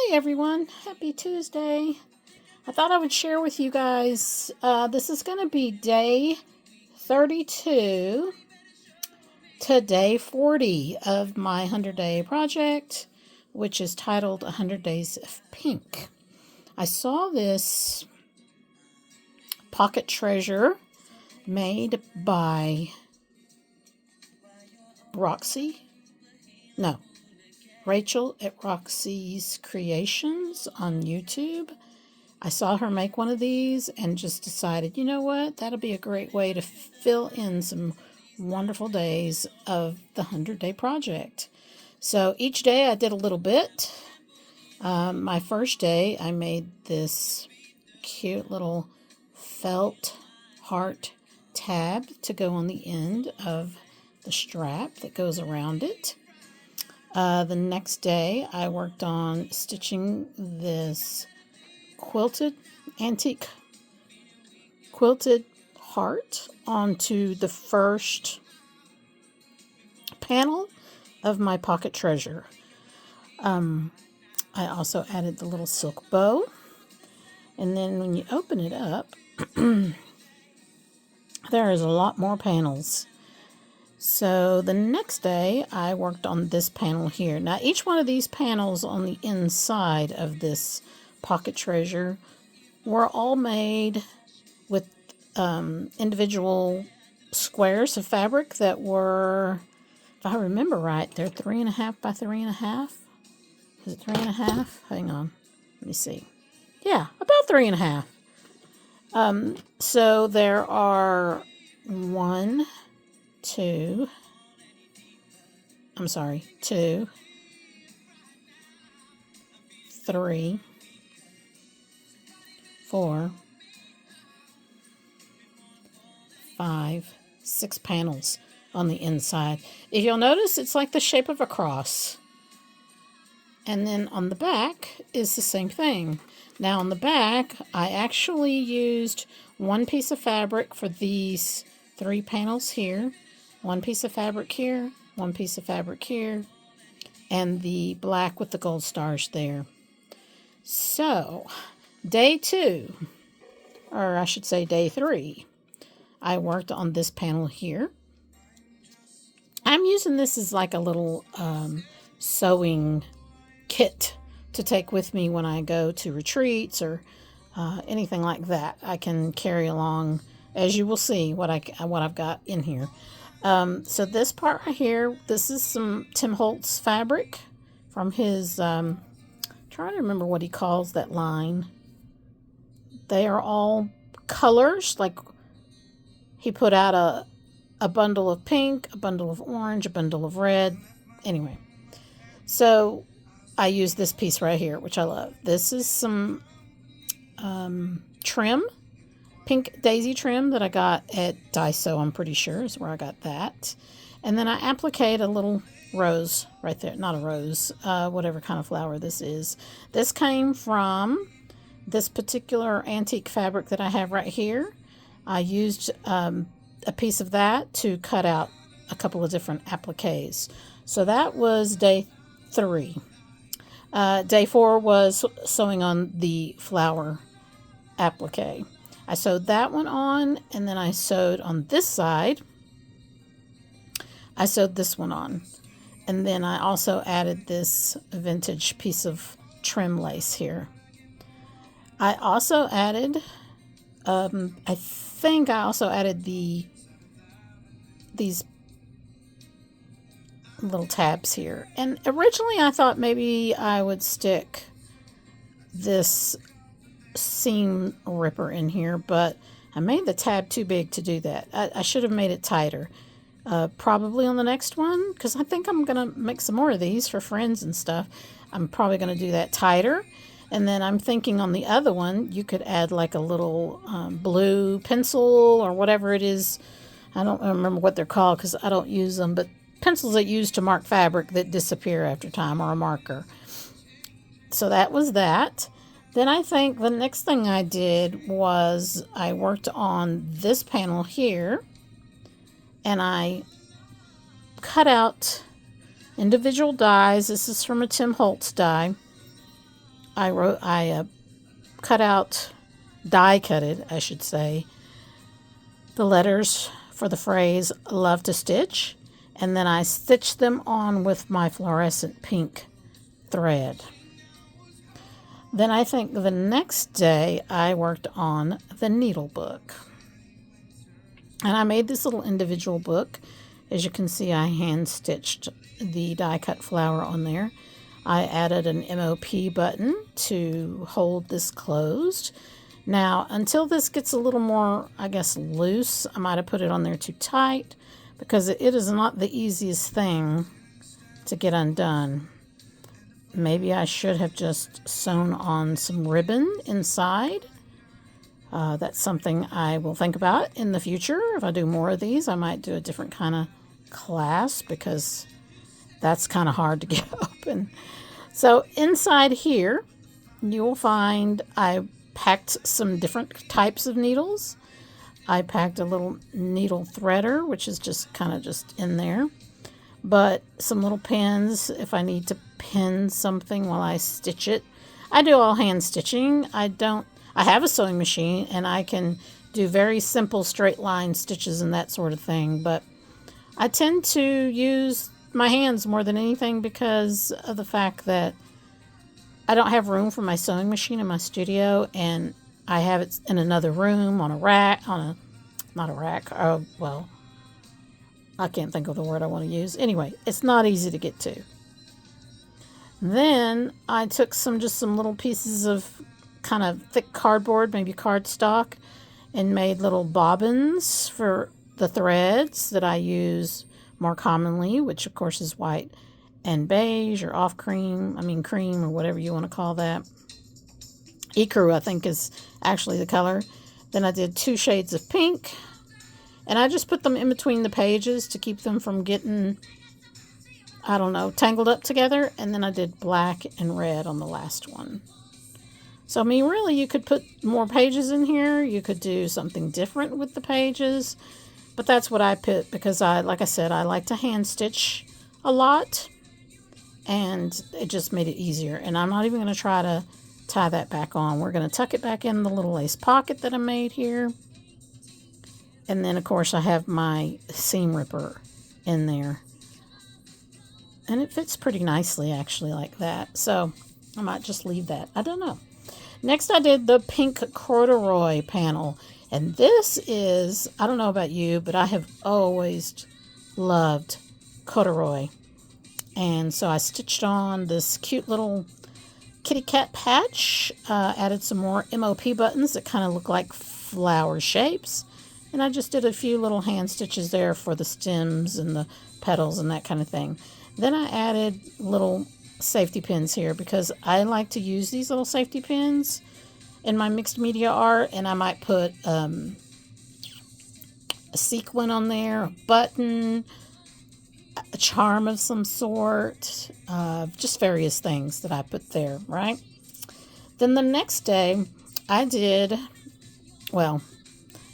Hey everyone, happy Tuesday. I thought I would share with you guys, this is going to be day 32 to day 40 of my 100-day project, which is titled 100 Days of Pink. I saw this pocket treasure made by Rachel at Roxy's Creations on YouTube. I saw her make one of these and just decided, you know what, that'll be a great way to fill in some wonderful days of the 100-day project. So each day I did a little bit. My first day I made this cute little felt heart tab to go on the end of the strap that goes around it. The next day I worked on stitching this antique quilted heart onto the first panel of my pocket treasure. I also added the little silk bow, and then when you open it up, there is a lot more panels. So the next day I worked on this panel here. Now each one of these panels on the inside of this pocket treasure were all made with individual squares of fabric that were, if I remember right, they're 3.5 by 3.5. Is it 3.5? Hang on, let me see. Yeah, about 3.5. So there are 2, 3, 4, 5, 6 panels on the inside. If you'll notice, it's like the shape of a cross. And then on the back is the same thing. Now on the back, I actually used one piece of fabric for these 3 panels here, one piece of fabric here, one piece of fabric here, and the black with the gold stars there. So, day 2, or I should say day 3, I worked on this panel here. I'm using this as like a little sewing kit to take with me when I go to retreats or anything like that. I can carry along, as you will see, what I've got in here. So this part right here, this is some Tim Holtz fabric from his, trying to remember what he calls that line. They are all colors, like he put out a bundle of pink, a bundle of orange, a bundle of red. Anyway, so I use this piece right here, which I love. This is some trim, pink daisy trim that I got at Daiso, I'm pretty sure is where I got that. And then I appliqued a little rose right there. Not a rose, whatever kind of flower this is. This came from this particular antique fabric that I have right here. I used a piece of that to cut out a couple of different appliques. So that was day 3. Day 4 was sewing on the flower applique. I sewed that one on, and then I sewed on this side. I sewed this one on. And then I also added this vintage piece of trim lace here. I also added, I think I also added these little tabs here. And originally I thought maybe I would stick this seam ripper in here, but I made the tab too big to do that. I should have made it tighter. Probably on the next one, because I think I'm going to make some more of these for friends and stuff. I'm probably going to do that tighter. And then I'm thinking on the other one, you could add like a little blue pencil or whatever it is. I don't remember what they're called because I don't use them, but pencils that use to mark fabric that disappear after time, or a marker. So that was that. Then I think the next thing I did was I worked on this panel here, and I cut out individual dies. This is from a Tim Holtz die. I cut out, die cutted, I should say, the letters for the phrase love to stitch, and then I stitched them on with my fluorescent pink thread. Then I think the next day I worked on the needle book. And I made this little individual book. As you can see, I hand stitched the die cut flower on there. I added an MOP button to hold this closed. Now, until this gets a little more, I guess, loose, I might have put it on there too tight because it is not the easiest thing to get undone. Maybe I should have just sewn on some ribbon inside. That's something I will think about in the future. If I do more of these, I might do a different kind of clasp because that's kind of hard to get open. So inside here, you will find I packed some different types of needles. I packed a little needle threader, which is just kind of just in there. But some little pins if I need to pin something while I stitch it. I do all hand stitching. I have a sewing machine and I can do very simple straight line stitches and that sort of thing. But I tend to use my hands more than anything because of the fact that I don't have room for my sewing machine in my studio, and I have it in another room on a rack, not a rack, well, I can't think of the word I want to use. Anyway, it's not easy to get to. Then I took just some little pieces of kind of thick cardboard, maybe cardstock, and made little bobbins for the threads that I use more commonly, which of course is white and beige or cream or whatever you want to call that. Ecru, I think, is actually the color. Then I did 2 shades of pink, and I just put them in between the pages to keep them from getting, tangled up together. And then I did black and red on the last one. So, really, you could put more pages in here. You could do something different with the pages. But that's what I put because like I said, I like to hand stitch a lot. And it just made it easier. And I'm not even going to try to tie that back on. We're going to tuck it back in the little lace pocket that I made here. And then, of course, I have my seam ripper in there. And it fits pretty nicely, actually, like that. So I might just leave that. I don't know. Next, I did the pink corduroy panel. And this is, I don't know about you, but I have always loved corduroy. And so I stitched on this cute little kitty cat patch, added some more MOP buttons that kind of look like flower shapes. And I just did a few little hand stitches there for the stems and the petals and that kind of thing. Then I added little safety pins here because I like to use these little safety pins in my mixed media art. And I might put a sequin on there, a button, a charm of some sort, just various things that I put there, right? Then the next day I did,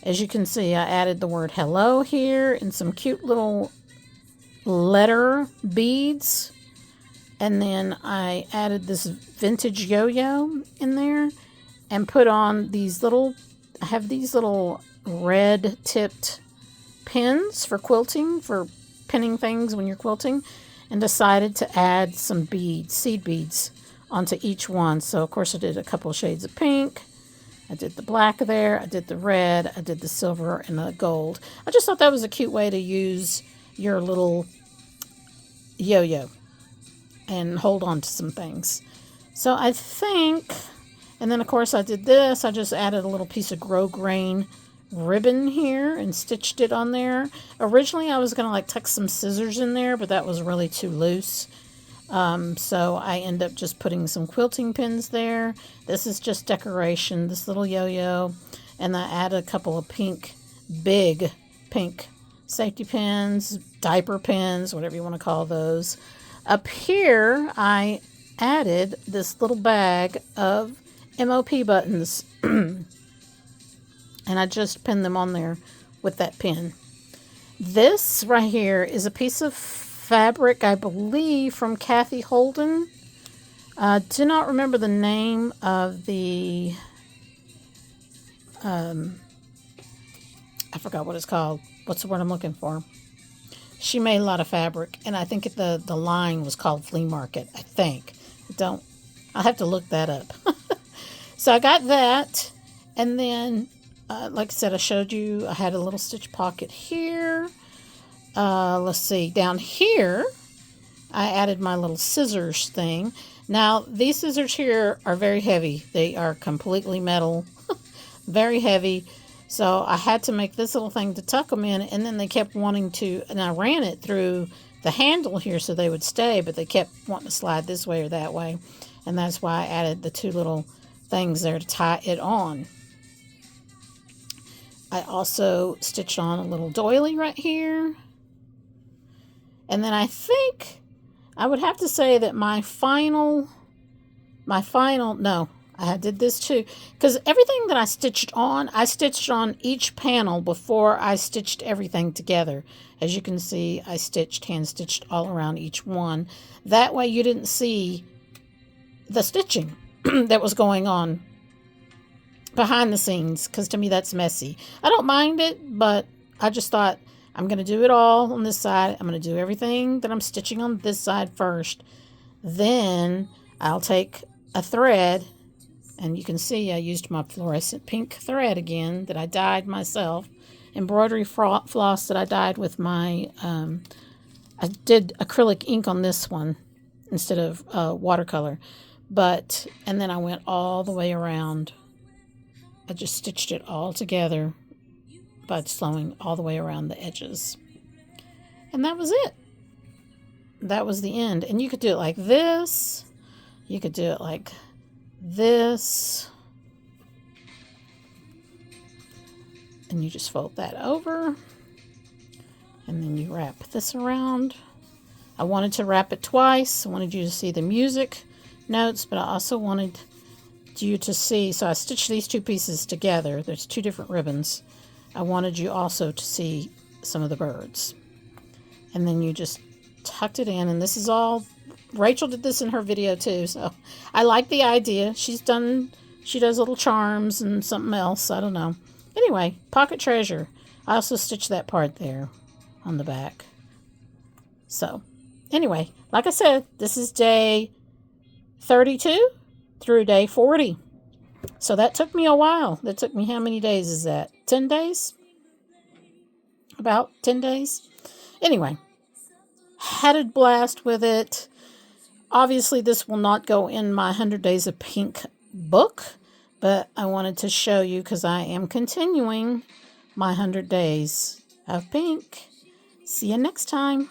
as you can see, I added the word hello here and some cute little letter beads. And then I added this vintage yo-yo in there and put on I have these little red tipped pins for quilting, for pinning things when you're quilting, and decided to add some beads, seed beads, onto each one. So, of course, I did a couple of shades of pink. I did the black there. I did the red. I did the silver and the gold. I just thought that was a cute way to use your little yo-yo and hold on to some things. So I think, and then, of course, I did this. I just added a little piece of grosgrain ribbon here and stitched it on there. Originally I was going to tuck some scissors in there, but that was really too loose. So I end up just putting some quilting pins there. This is just decoration, this little yo-yo. And I added a couple of big pink safety pins, diaper pins, whatever you want to call those. Up here I added this little bag of MOP buttons. And I just pinned them on there with that pin. This right here is a piece of fabric, I believe, from Kathy Holden. I do not remember the name of the, I forgot what it's called. What's the word I'm looking for? She made a lot of fabric, and I think the line was called Flea Market, I think. I'll have to look that up. So I got that, and then, like I said, I showed you, I had a little stitch pocket here. Let's see, down here, I added my little scissors thing. Now, these scissors here are very heavy. They are completely metal, very heavy. So I had to make this little thing to tuck them in, and then they kept wanting to, and I ran it through the handle here so they would stay, but they kept wanting to slide this way or that way. And that's why I added the two little things there to tie it on. I also stitched on a little doily right here. And then I think I would have to say that I did this too, because everything that I stitched on each panel before I stitched everything together. As you can see, I hand stitched all around each one. That way you didn't see the stitching that was going on behind the scenes, because to me that's messy. I don't mind it, but I just thought I'm going to do it all on this side. I'm going to do everything that I'm stitching on this side first. Then I'll take a thread, and you can see I used my fluorescent pink thread again that I dyed myself. Embroidery floss that I dyed with my, I did acrylic ink on this one instead of watercolor. And then I went all the way around. I just stitched it all together by sewing all the way around the edges. And that was it. That was the end. And you could do it like this. You could do it like this. And you just fold that over. And then you wrap this around. I wanted to wrap it twice. I wanted you to see the music notes, but I also wanted you to see, so I stitched these two pieces together. There's two different ribbons. I wanted you also to see some of the birds. And then you just tucked it in, and this is all, Rachel did this in her video too, so I like the idea. She does little charms and something else, I don't know. Anyway, pocket treasure. I also stitched that part there on the back. So, anyway, like I said, this is day 32 through day 40. So that took me a while. That took me, how many days is that? 10 days? About 10 days? Anyway, had a blast with it. Obviously, this will not go in my 100 Days of Pink book, but I wanted to show you because I am continuing my 100 Days of Pink. See you next time.